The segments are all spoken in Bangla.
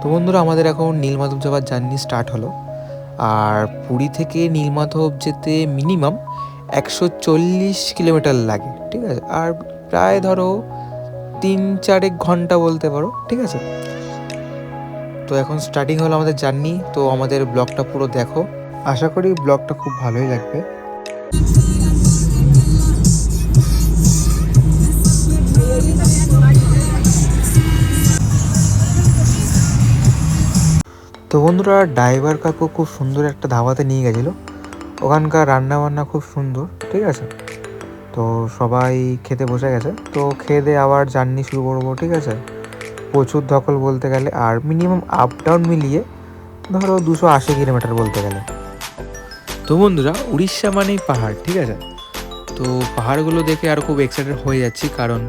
তো বন্ধুরা, আমাদের এখন নীলমাধব যাওয়ার জার্নি স্টার্ট হলো। আর পুরী থেকে নীলমাধব যেতে মিনিমাম 140 কিলোমিটার লাগে, ঠিক আছে। আর প্রায় ধরো 3-4 ঘন্টা বলতে পারো, ঠিক আছে। তো এখন স্টার্টিং হলো আমাদের জার্নি। তো আমাদের ব্লগটা পুরো দেখো, আশা করি ব্লগটা খুব ভালোই লাগবে। তো বন্ধুরা, ড্রাইভার কাকু খুব সুন্দর একটা ধাবাতে নিয়ে গেছিলো। ওখানকার রান্না বান্না খুব সুন্দর, ঠিক আছে। তো সবাই খেতে বসে গেছে। তো খেয়ে দিয়ে আবার জার্নি শুরু করবো, ঠিক আছে। প্রচুর ধকল বলতে গেলে, আর মিনিমাম আপ ডাউন মিলিয়ে ধরো 280 কিলোমিটার বলতে গেলে। তো বন্ধুরা, উড়িষ্যা মানেই পাহাড়, ঠিক আছে। তো পাহাড়গুলো দেখে আরও খুব এক্সাইটেড হয়ে যাচ্ছি, কারণ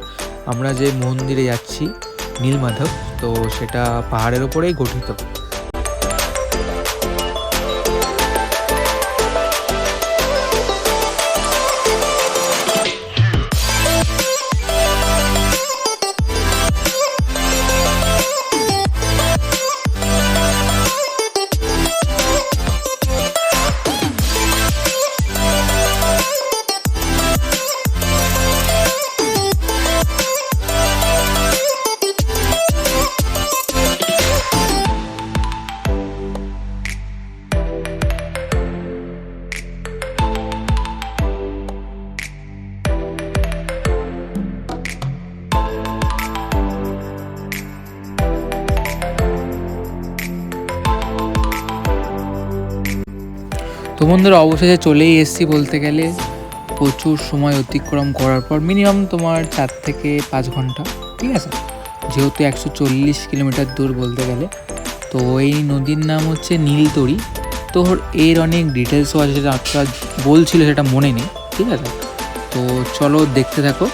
আমরা যে মন্দিরে যাচ্ছি নীলমাধব, তো সেটা পাহাড়ের ওপরেই গঠিত। তো বন্ধুরা, অবশেষে চলেই এসেছি বলতে গেলে। প্রচুর সময় অতিক্রম করার পর মিনিমাম তোমার 4 থেকে 5 ঘন্টা, ঠিক আছে। যেহেতু 140 কিলোমিটার দূর বলতে গেলে। তো এই নদীর নাম হচ্ছে নীলতরি। তো এর অনেক ডিটেলসও আছে, যেটা আপনারা বলছিল সেটা মনে নেই, ঠিক আছে। তো চলো দেখতে থাকো।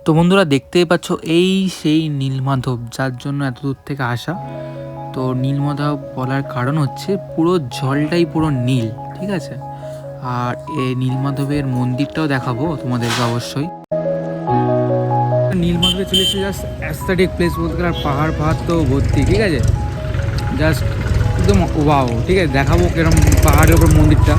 তো বন্ধুরা, দেখতেই পাচ্ছ এই সেই নীলমাধব, যার জন্য এত দূর থেকে আসা। তো নীলমাধব বলার কারণ হচ্ছে পুরো জলটাই পুরো নীল, ঠিক আছে। আর এই নীলমাধবের মন্দিরটাও দেখাবো তোমাদেরকে অবশ্যই। নীলমাধবে চলে এসেছে, জাস্ট অ্যাস্থেটিক প্লেস বলতে গেলে। আর পাহাড় তো ভর্তি, ঠিক আছে। জাস্ট একদম ওয়াও, ঠিক আছে। দেখাবো কিরকম পাহাড়ের ওপর মন্দিরটা।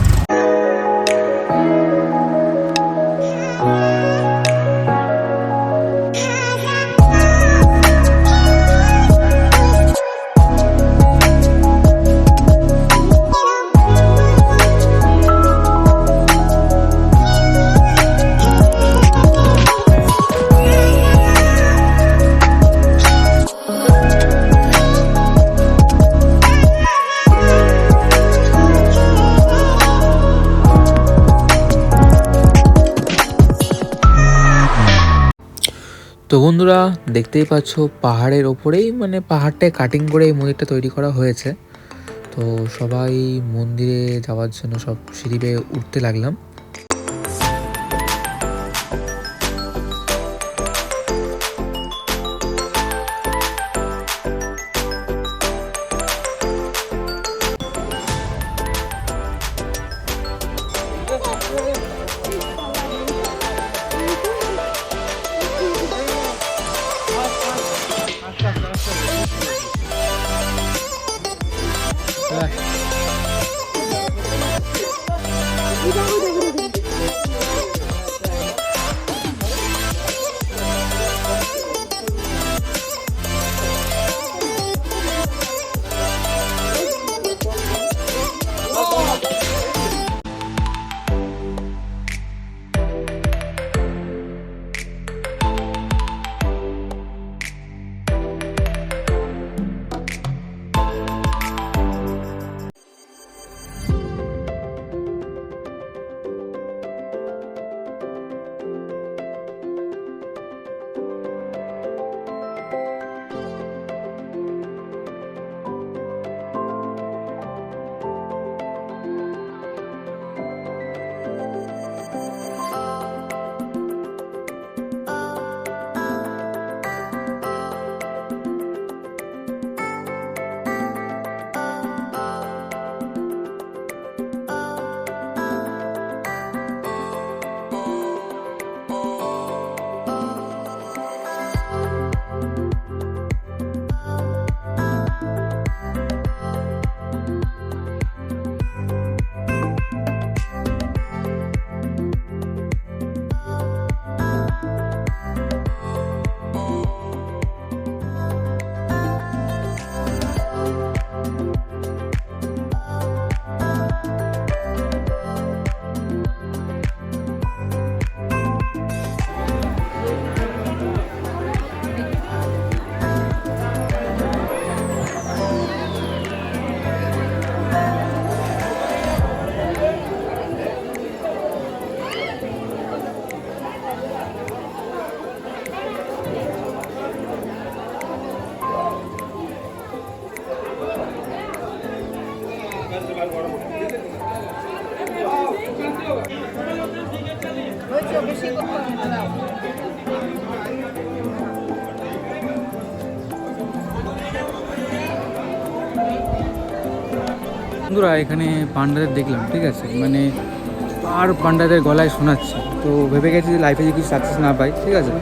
তো বন্ধুরা, দেখতেই পাচ্ছ পাহাড়ের ওপরেই, মানে পাহাড়টায় কাটিং করে এই মন্দিরটা তৈরি করা হয়েছে। তো সবাই মন্দিরে যাওয়ার জন্য সব সিঁড়ি বেয়ে উঠতে লাগলাম। বন্ধুরা এখানে পান্ডাদের দেখলাম, ঠিক আছে, মানে আর পান্ডাদের গলায় শোনাচ্ছে, তো ভেবে গেছি যে লাইফে যদি কিছু সাকসেস না পাই, ঠিক আছে,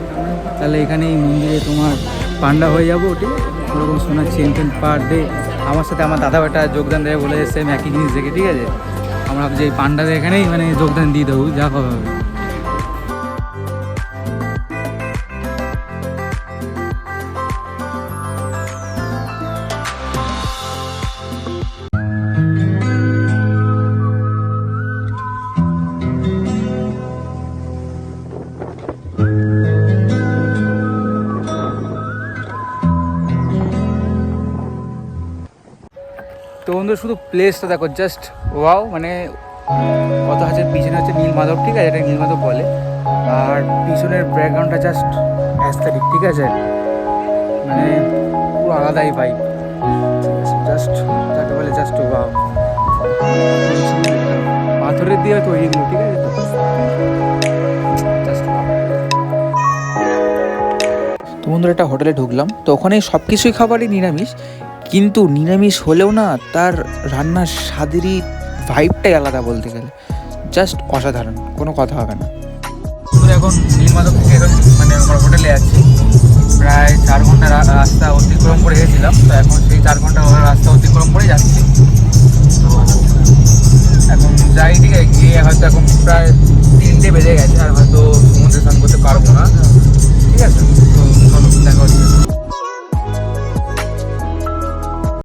তাহলে এখানে এই মন্দিরে তোমার পান্ডা হয়ে যাবো, ঠিক আছে। ওরকম শোনাচ্ছি এনটেন পার ডে। আমার সাথে আমার দাদা বেটা যোগদান দেবে বলে সেম একই জিনিস দেখে, ঠিক আছে। আমরা ভাবছি এই পান্ডাদের এখানেই মানে যোগদান দিয়ে দেবো, যা হবে। তো বন্ধু শুধু প্লেসটা দেখো, জাস্ট ওয়াও, মানে কত আছে। পিছনে হচ্ছে নীলমাধব, ঠিক আছে, এটা নীলমাধব বলে। আর পিছনের ব্যাকগ্রাউন্ডটা জাস্ট অ্যাস্থেটিক, ঠিক আছে, মানে পুরো আলাদাই ভাই, ঠিক আছে। জাস্ট যাকে বলে জাস্ট ওয়াও, পাথরের দিয়ে তৈরি দিল, ঠিক আছে, জাস্ট। তো বন্ধুরা একটা হোটেলে ঢুকলাম, তো ওখানে সব কিছুই খাবারই নিরামিষ, কিন্তু নিরামিষ হলেও না তার রান্নার স্বাদেরই ভাইবটাই আলাদা বলতে গেলে, জাস্ট অসাধারণ, কোনো কথা হবে না। এখন নীলমাধব থেকে এখন মানে আমরা হোটেলে আছি, প্রায় 4 ঘন্টা রাস্তা অতিক্রম করে গেছিলাম, তো এখন সেই 4 ঘন্টা